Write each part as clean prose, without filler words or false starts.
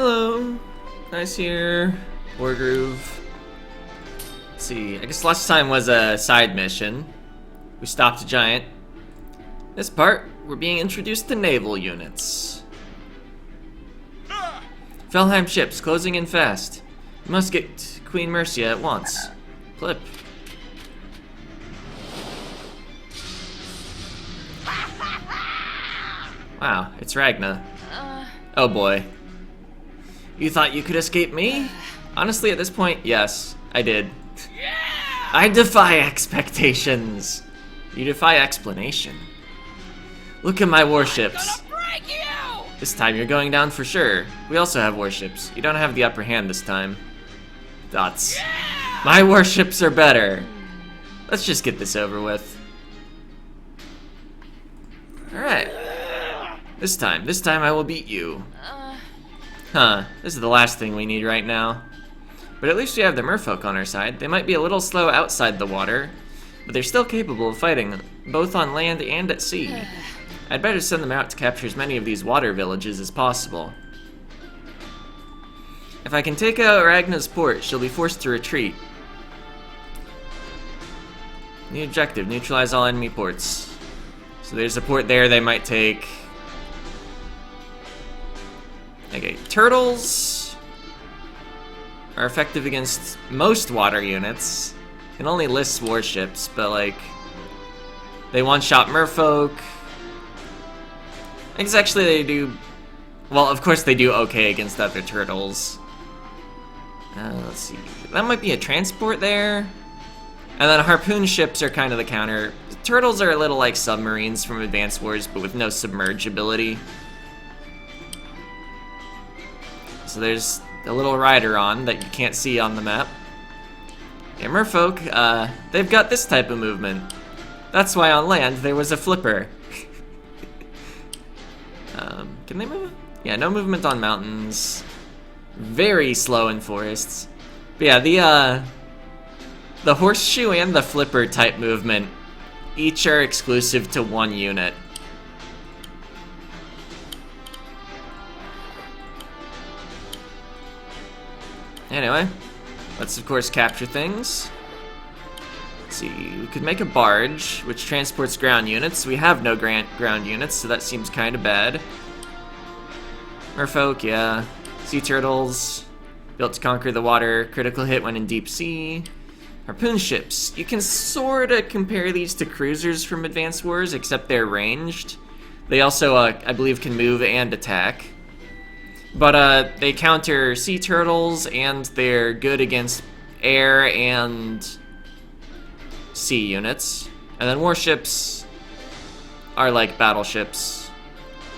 Hello. Nice here. Wargroove. Let's see. I guess last time was a side mission. We stopped a giant. This part, we're being introduced to naval units. Felheim ships closing in fast. We must get Queen Mercia at once. Clip. Wow, it's Ragna. Oh boy. You thought you could escape me? Honestly, at this point, yes, I did. I defy expectations. You defy explanation. Look at my warships. This time you're going down for sure. We also have warships. You don't have the upper hand this time. Dots. My warships are better. Let's just get this over with. Alright. This time I will beat you. Huh, this is the last thing we need right now. But at least we have the merfolk on our side. They might be a little slow outside the water, but they're still capable of fighting, both on land and at sea. I'd better send them out to capture as many of these water villages as possible. If I can take out Ragna's port, she'll be forced to retreat. New objective, neutralize all enemy ports. So there's a port there they might take. Okay, turtles are effective against most water units. Can only list warships, but like, they one-shot merfolk. I guess actually they do, well, of course they do okay against other turtles. Let's see, that might be a transport there. And then harpoon ships are kind of the counter. Turtles are a little like submarines from Advanced Wars, but with no submerge ability. So there's a little rider on that you can't see on the map. Yeah, merfolk, they've got this type of movement. That's why on land there was a flipper. Can they move? Yeah, no movement on mountains. Very slow in forests. But yeah, the horseshoe and the flipper type movement each are exclusive to one unit. Anyway, let's of course capture things. Let's see, we could make a barge, which transports ground units. We have no ground units, so that seems kind of bad. Merfolk, yeah. Sea turtles, built to conquer the water. Critical hit when in deep sea. Harpoon ships. You can sort of compare these to cruisers from Advanced Wars, except they're ranged. They also, I believe, can move and attack. But they counter sea turtles, and they're good against air and sea units. And then warships are like battleships.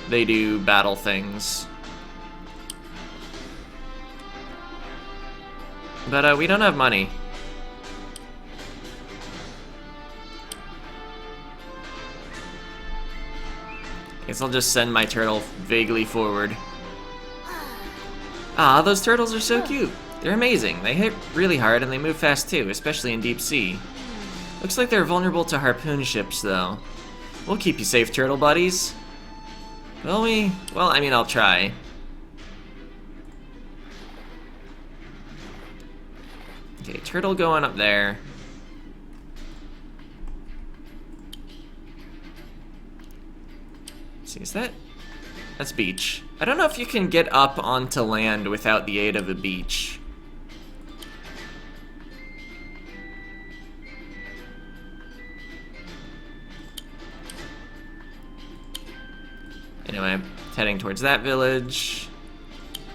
They do battle things. But we don't have money. Guess I'll just send my turtle vaguely forward. Ah, those turtles are so cute. They're amazing. They hit really hard and they move fast too, especially in deep sea. Looks like they're vulnerable to harpoon ships though. We'll keep you safe, turtle buddies. Will we? Well, I mean, I'll try. Okay, turtle going up there. See, is that? That's beach. I don't know if you can get up onto land without the aid of a beach. Anyway, heading towards that village.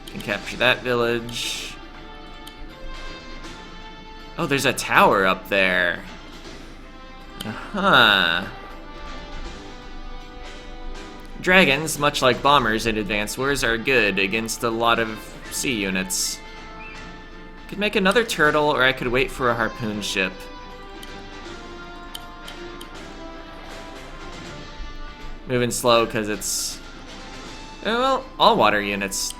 Can capture that village. Oh, there's a tower up there. Uh-huh. Dragons, much like bombers in Advanced Wars, are good against a lot of sea units. Could make another turtle, or I could wait for a harpoon ship. Moving slow because it's... well, all water units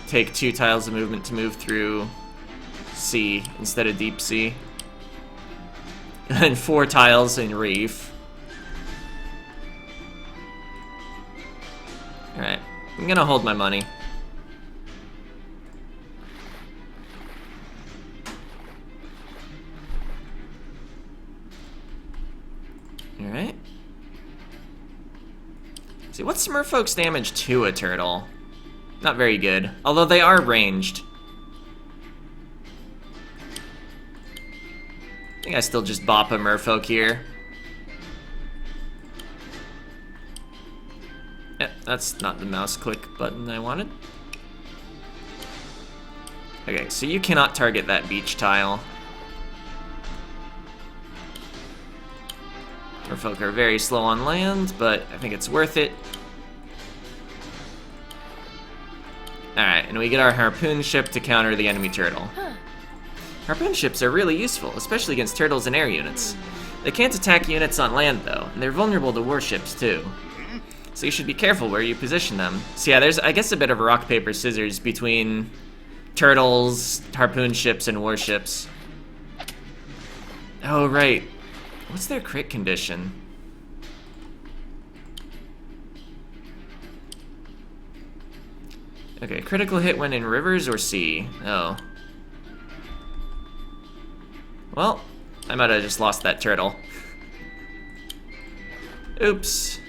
take 2 tiles of movement to move through sea instead of deep sea. And 4 tiles in reef. Alright, I'm gonna hold my money. Alright. See, what's Merfolk's damage to a turtle? Not very good, although they are ranged. I think I still just bop a Merfolk here. Yep, that's not the mouse click button I wanted. Okay, so you cannot target that beach tile. Merfolk are very slow on land, but I think it's worth it. Alright, and we get our harpoon ship to counter the enemy turtle. Harpoon ships are really useful, especially against turtles and air units. They can't attack units on land, though, and they're vulnerable to warships, too. So you should be careful where you position them. So yeah, there's, I guess, a bit of rock, paper, scissors between turtles, harpoon ships, and warships. Oh, right. What's their crit condition? Okay, critical hit when in rivers or sea. Oh. Well, I might have just lost that turtle. Oops.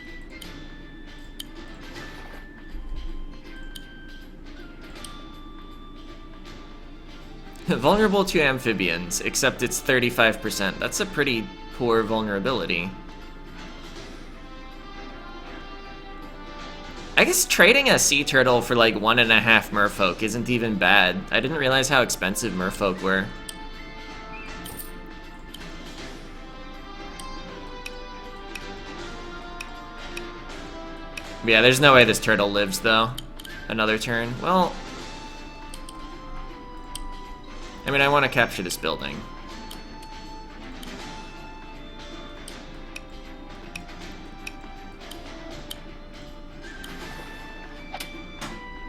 Vulnerable to amphibians, except it's 35%. That's a pretty poor vulnerability. I guess trading a sea turtle for like 1.5 merfolk isn't even bad. I didn't realize how expensive merfolk were. Yeah, there's no way this turtle lives though. Another turn. Well, I mean, I want to capture this building.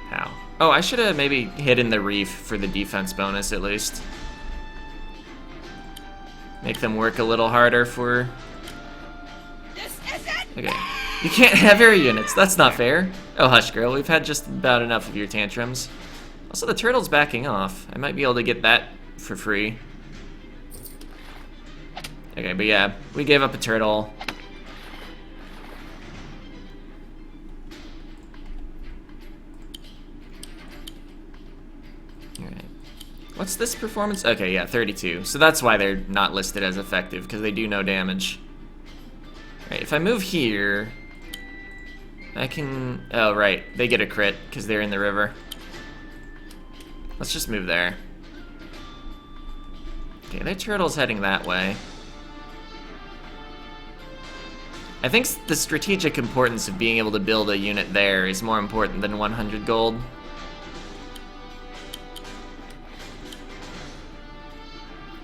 How? Oh, I should have maybe hidden the reef for the defense bonus at least. Make them work a little harder for... Okay. You can't have air units, that's not fair. Oh, hush girl, we've had just about enough of your tantrums. Also, the turtle's backing off. I might be able to get that for free. Okay, but yeah, we gave up a turtle. Alright. What's this performance? Okay, yeah, 32. So that's why they're not listed as effective, because they do no damage. Alright, if I move here, I can... Oh, right. They get a crit, because they're in the river. Let's just move there. Okay, their turtle's heading that way. I think the strategic importance of being able to build a unit there is more important than 100 gold.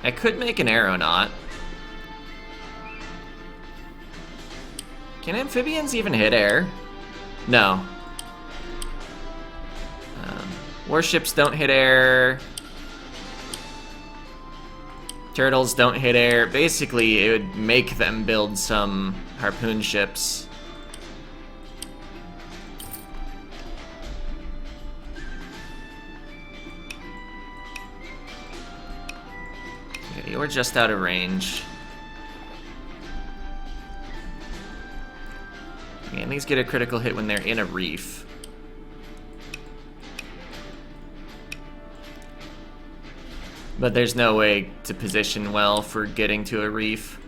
I could make an aeronaut. Can amphibians even hit air? No. Warships don't hit air. Turtles don't hit air. Basically, it would make them build some harpoon ships. Okay, you're just out of range. Okay, and these get a critical hit when they're in a reef. But there's no way to position well for getting to a reef.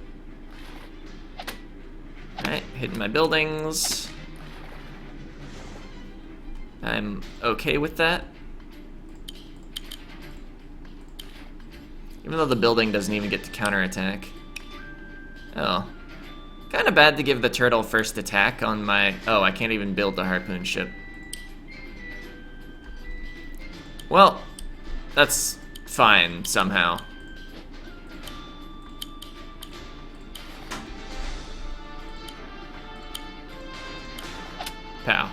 Alright, hitting my buildings. I'm okay with that. Even though the building doesn't even get to counterattack. Oh. Kinda bad to give the turtle first attack on my... Oh, I can't even build the harpoon ship. Well, that's fine, somehow. Pow.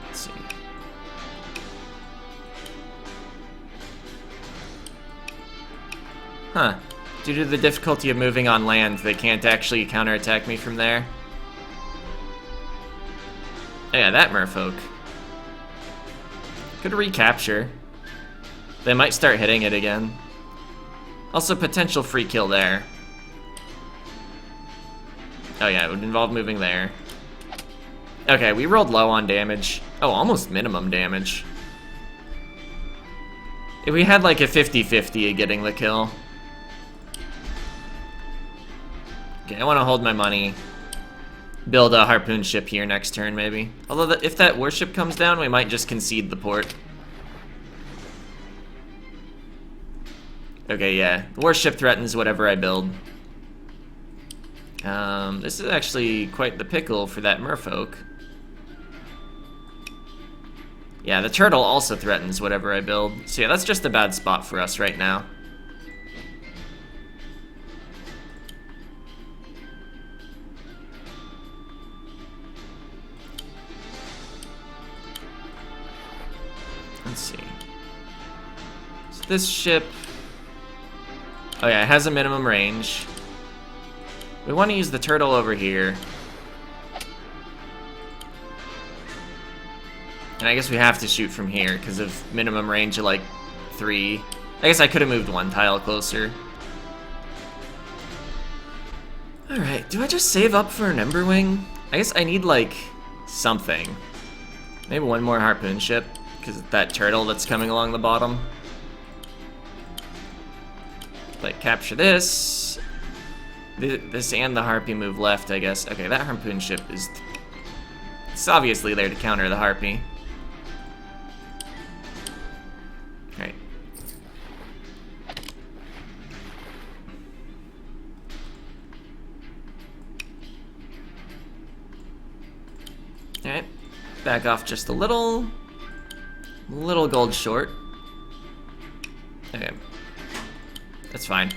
Let's see. Huh. Due to the difficulty of moving on land, they can't actually counterattack me from there. Oh yeah, that merfolk. Could recapture. They might start hitting it again. Also, potential free kill there. Oh yeah, it would involve moving there. Okay, we rolled low on damage. Oh, almost minimum damage. If we had like a 50-50 of getting the kill. Okay, I want to hold my money. Build a harpoon ship here next turn, maybe. Although, if that warship comes down, we might just concede the port. Okay, yeah. The warship threatens whatever I build. This is actually quite the pickle for that merfolk. Yeah, the turtle also threatens whatever I build. So yeah, that's just a bad spot for us right now. Let's see. So this ship... Oh yeah, it has a minimum range. We want to use the turtle over here. And I guess we have to shoot from here because of minimum range of like 3. I guess I could have moved 1 tile closer. Alright, do I just save up for an Emberwing? I guess I need like something. Maybe 1 more harpoon ship because of that turtle that's coming along the bottom. Like capture this. This and the harpy move left, I guess. Okay, that harpoon ship is... It's obviously there to counter the harpy. Alright. Alright. Back off just a little. Little gold short. Okay. That's fine.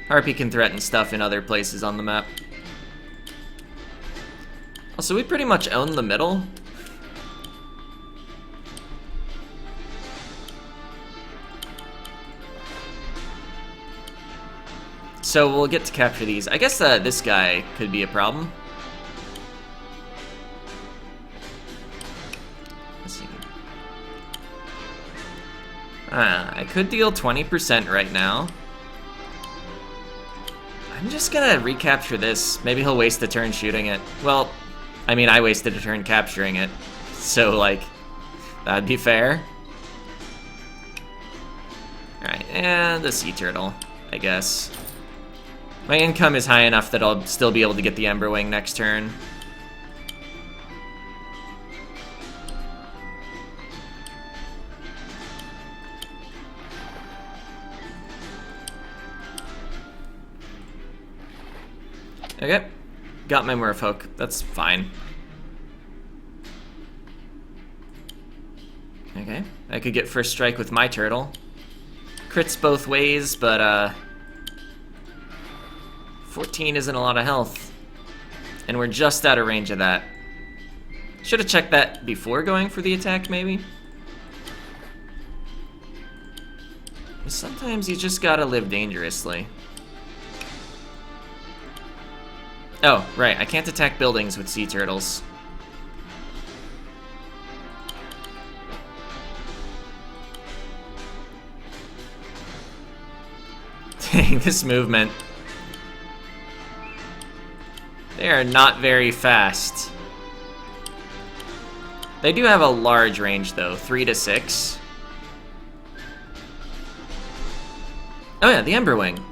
Harpy can threaten stuff in other places on the map. Also, we pretty much own the middle. So we'll get to capture these. I guess this guy could be a problem. Let's see. I could deal 20% right now. I'm just gonna recapture this. Maybe he'll waste a turn shooting it. Well, I mean, I wasted a turn capturing it. So, like, that'd be fair. Alright, and the sea turtle, I guess. My income is high enough that I'll still be able to get the Emberwing next turn. Okay, got my merfolk. That's fine. Okay, I could get first strike with my turtle. Crits both ways, but 14 isn't a lot of health. And we're just out of range of that. Should have checked that before going for the attack, maybe? Sometimes you just gotta live dangerously. Oh, right, I can't attack buildings with sea turtles. Dang, this movement. They are not very fast. They do have a large range, though, 3 to 6. Oh yeah, the Emberwing.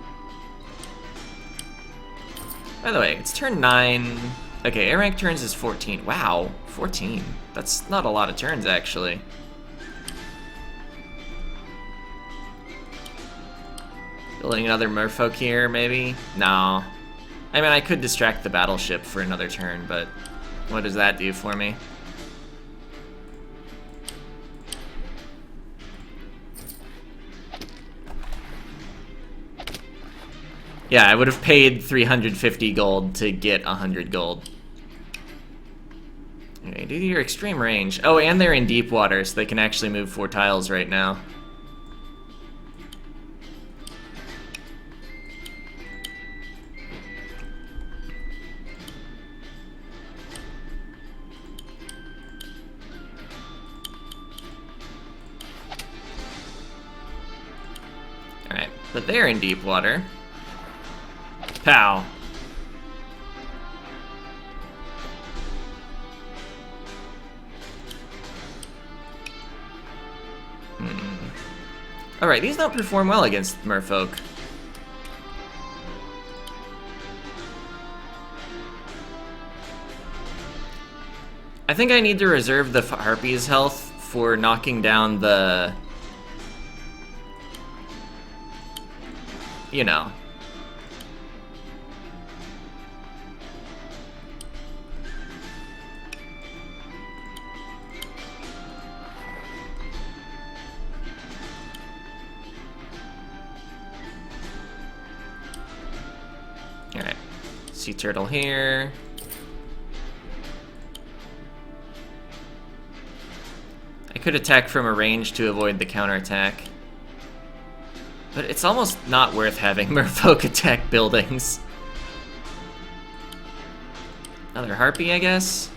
By the way, it's turn 9. Okay, air rank turns is 14. Wow, 14. That's not a lot of turns, actually. Building another merfolk here, maybe? No. I mean, I could distract the battleship for another turn, but what does that do for me? Yeah, I would have paid 350 gold to get 100 gold. Okay, due to your extreme range. Oh, and they're in deep water, so they can actually move 4 tiles right now. Alright, but they're in deep water. Pow. Alright, these don't perform well against merfolk. I think I need to reserve the Harpy's health for knocking down the... you know. Alright. Sea turtle here. I could attack from a range to avoid the counterattack. But it's almost not worth having merfolk attack buildings. Another harpy, I guess?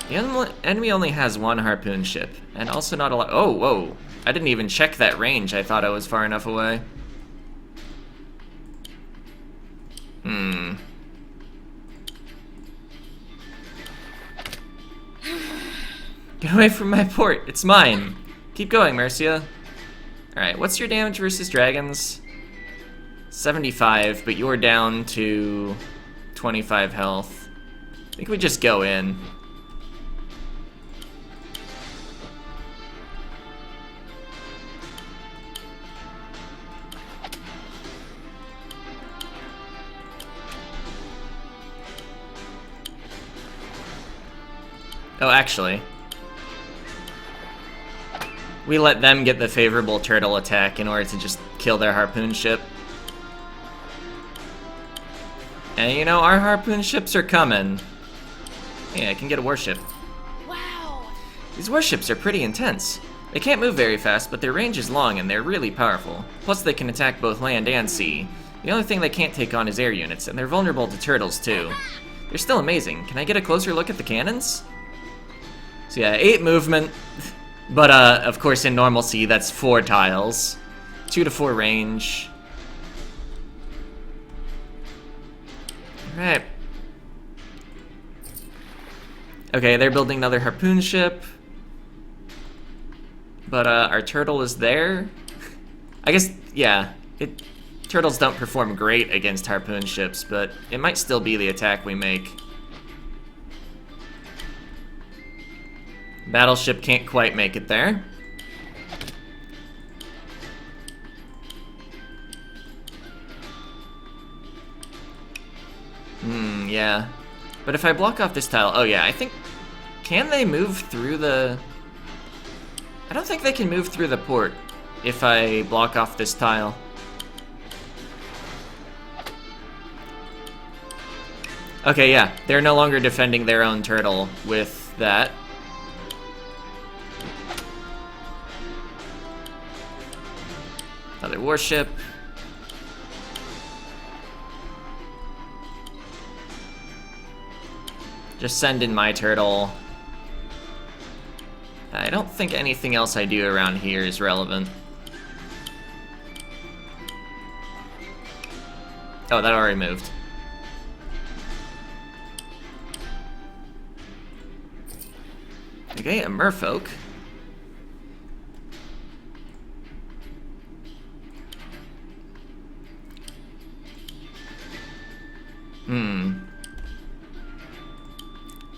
The enemy only has one harpoon ship, and also not a lot. Oh, whoa. I didn't even check that range. I thought I was far enough away. Get away from my port. It's mine. Keep going, Mercia. Alright, what's your damage versus dragons? 75, but you're down to 25 health. I think we just go in. Oh, actually. We let them get the favorable turtle attack in order to just kill their harpoon ship. And you know, our harpoon ships are coming. Yeah, I can get a warship. Wow! These warships are pretty intense. They can't move very fast, but their range is long and they're really powerful. Plus they can attack both land and sea. The only thing they can't take on is air units, and they're vulnerable to turtles too. They're still amazing. Can I get a closer look at the cannons? So yeah, 8 movement. But, of course, in normal sea, that's 4 tiles. 2 to 4 range. Alright. Okay, they're building another harpoon ship. But, our turtle is there. I guess, yeah. Turtles don't perform great against harpoon ships, but it might still be the attack we make. Battleship can't quite make it there. Yeah. But if I block off this tile... oh yeah, I think... can they move through the... I don't think they can move through the port if I block off this tile. Okay, yeah. They're no longer defending their own turtle with that. Another warship. Just send in my turtle. I don't think anything else I do around here is relevant. Oh, that already moved. Okay, a merfolk.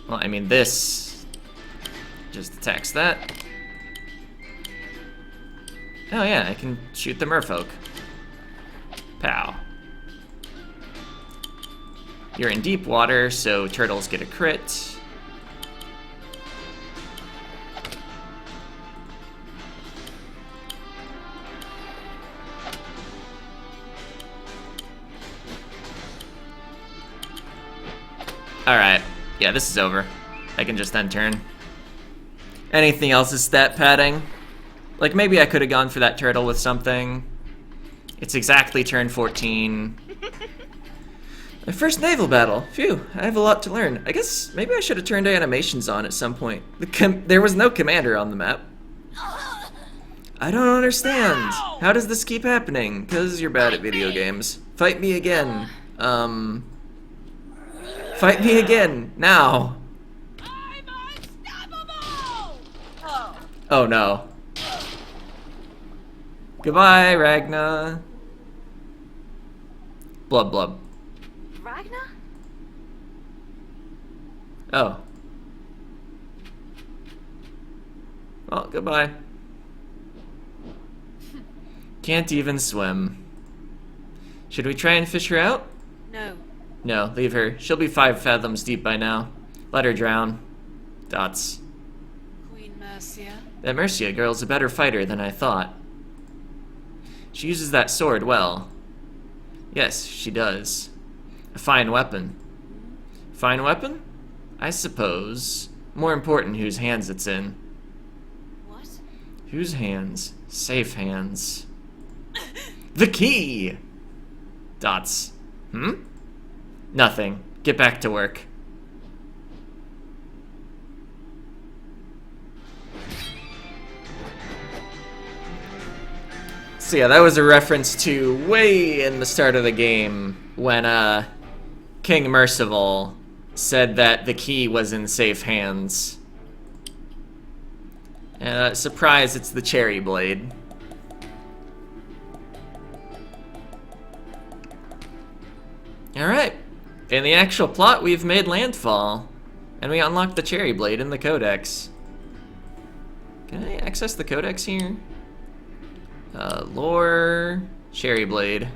Well, I mean, this just attacks that. Oh yeah, I can shoot the merfolk. Pow. You're in deep water, so turtles get a crit. Alright. Yeah, this is over. I can just end turn. Anything else is stat padding? Like, maybe I could have gone for that turtle with something. It's exactly turn 14. My first naval battle. Phew, I have a lot to learn. I guess maybe I should have turned animations on at some point. There was no commander on the map. I don't understand. How does this keep happening? 'Cause you're bad at video games. Fight me again. Fight me again, now. I'm unstoppable! Oh. Oh no. Goodbye, Ragna. Blub blub. Ragna? Oh. Well, goodbye. Can't even swim. Should we try and fish her out? No. No, leave her. She'll be 5 fathoms deep by now. Let her drown. Dots. Queen Mercia. That Mercia girl's a better fighter than I thought. She uses that sword well. Yes, she does. A fine weapon. Fine weapon? I suppose. More important whose hands it's in. What? Whose hands? Safe hands. The key! Dots. Nothing. Get back to work. So yeah, that was a reference to way in the start of the game when King Merciful said that the key was in safe hands. Surprise, it's the cherry blade. Alright, in the actual plot we've made landfall, and we unlocked the cherry blade in the codex. Can I access the codex here? Lore, cherry blade.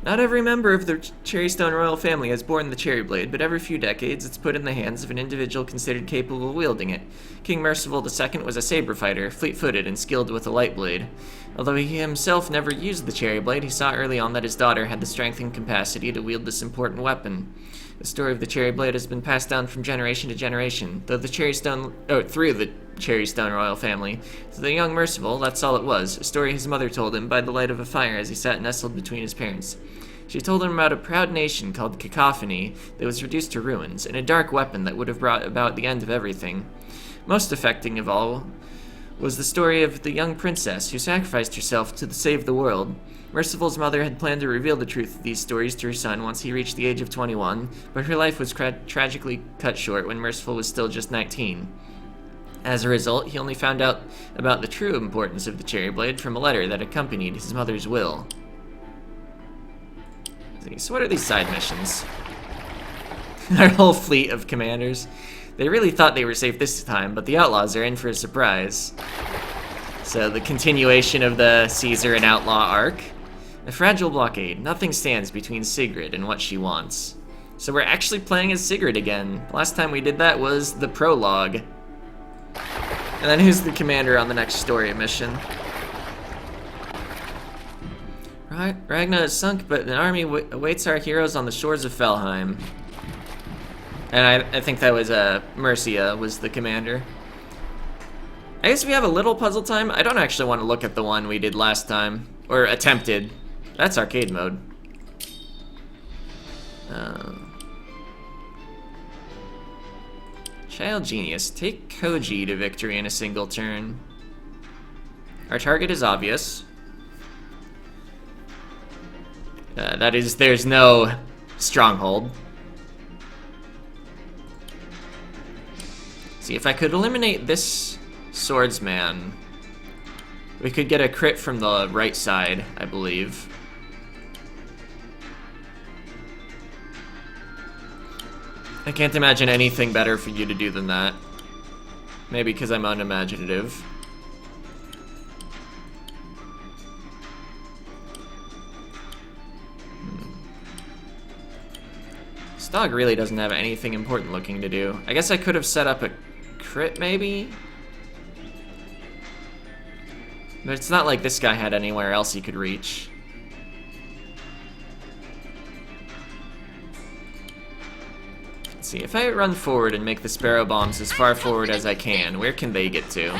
Not every member of the Cherrystone royal family has borne the cherry blade, but every few decades it's put in the hands of an individual considered capable of wielding it. King Merciful II was a saber fighter, fleet-footed and skilled with a light blade. Although he himself never used the cherry blade, he saw early on that his daughter had the strength and capacity to wield this important weapon. The story of the cherry blade has been passed down from generation to generation, through the Cherrystone royal family. To the young Merciful, that's all it was, a story his mother told him by the light of a fire as he sat nestled between his parents. She told him about a proud nation called Cacophony that was reduced to ruins, and a dark weapon that would have brought about the end of everything. Most affecting of all was the story of the young princess who sacrificed herself to save the world. Merciful's mother had planned to reveal the truth of these stories to her son once he reached the age of 21, but her life was tragically cut short when Merciful was still just 19. As a result, he only found out about the true importance of the cherry blade from a letter that accompanied his mother's will. So what are these side missions? Our whole fleet of commanders. They really thought they were safe this time, but the outlaws are in for a surprise. So the continuation of the Caesar and Outlaw arc. A fragile blockade. Nothing stands between Sigrid and what she wants. So we're actually playing as Sigrid again. Last time we did that was the prologue. And then who's the commander on the next story mission? Ragna is sunk, but an army awaits our heroes on the shores of Felheim. And I think that was Mercia was the commander. I guess we have a little puzzle time. I don't actually want to look at the one we did last time. Or attempted. That's arcade mode. Child Genius. Take Koji to victory in a single turn. Our target is obvious. That is, there's no stronghold. See, if I could eliminate this swordsman, we could get a crit from the right side, I believe. I can't imagine anything better for you to do than that. Maybe because I'm unimaginative. This dog really doesn't have anything important looking to do. I guess I could have set up a crit, maybe? But it's not like this guy had anywhere else he could reach. Let's see, if I run forward and make the sparrow bombs as far forward as I can, where can they get to?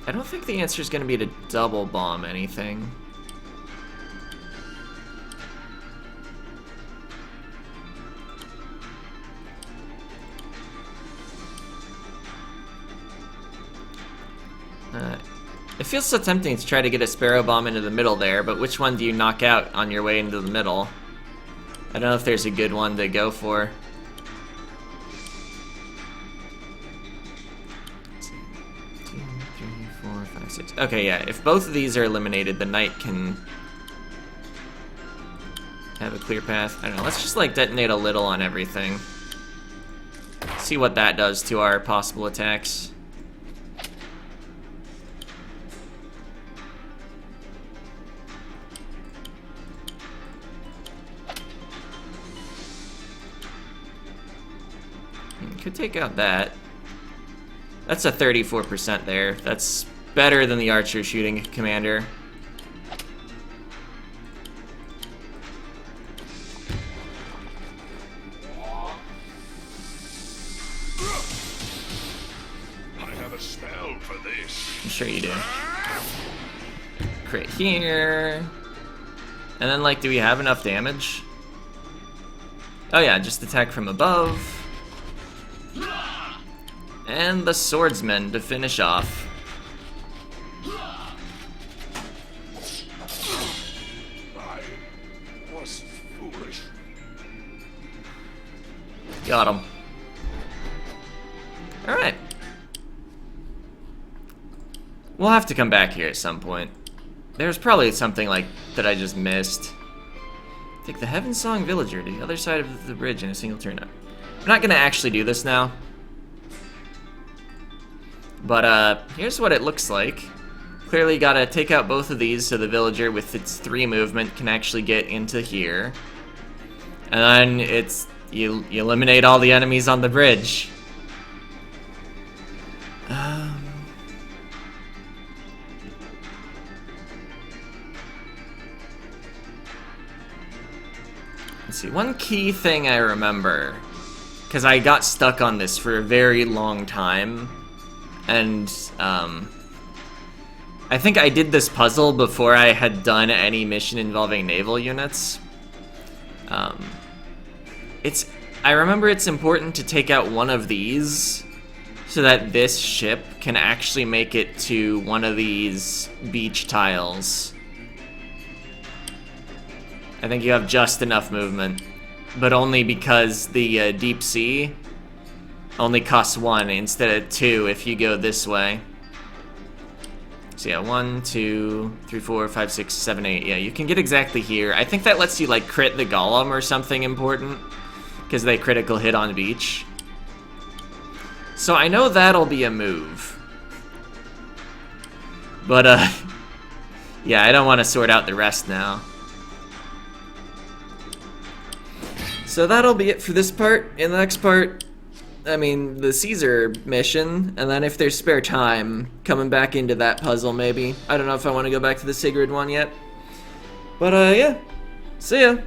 I don't think the answer is going to be to double bomb anything. It feels so tempting to try to get a sparrow bomb into the middle there, but which one do you knock out on your way into the middle? I don't know if there's a good one to go for. Let's see. 2, 3, 4, 5, 6. Okay, yeah. If both of these are eliminated, the knight can have a clear path. I don't know. Let's just like detonate a little on everything. See what that does to our possible attacks. Could take out that. That's a 34% there. That's better than the archer shooting commander. I have a spell for this. I'm sure you do. Crit here. And then, like, do we have enough damage? Oh yeah, just attack from above. And the swordsman to finish off. I was foolish. Got him. Alright. We'll have to come back here at some point. There's probably something like that I just missed. Take the Heaven Song Villager to the other side of the bridge in a single turn up. I'm not gonna actually do this now. But here's what it looks like. Clearly gotta take out both of these so the villager with its 3 movement can actually get into here. And then it's you eliminate all the enemies on the bridge. Let's see, one key thing I remember, because I got stuck on this for a very long time. And I think I did this puzzle before I had done any mission involving naval units. I remember it's important to take out one of these so that this ship can actually make it to one of these beach tiles. I think you have just enough movement, but only because the deep sea only costs 1 instead of 2 if you go this way. So yeah, 1, 2, 3, 4, 5, 6, 7, 8. Yeah, you can get exactly here. I think that lets you like crit the golem or something important, because they critical hit on beach. So I know that'll be a move. But yeah, I don't want to sort out the rest now. So that'll be it for this part. In the next part, I mean, the Caesar mission, and then if there's spare time, coming back into that puzzle maybe. I don't know if I want to go back to the Sigrid one yet. But yeah, see ya!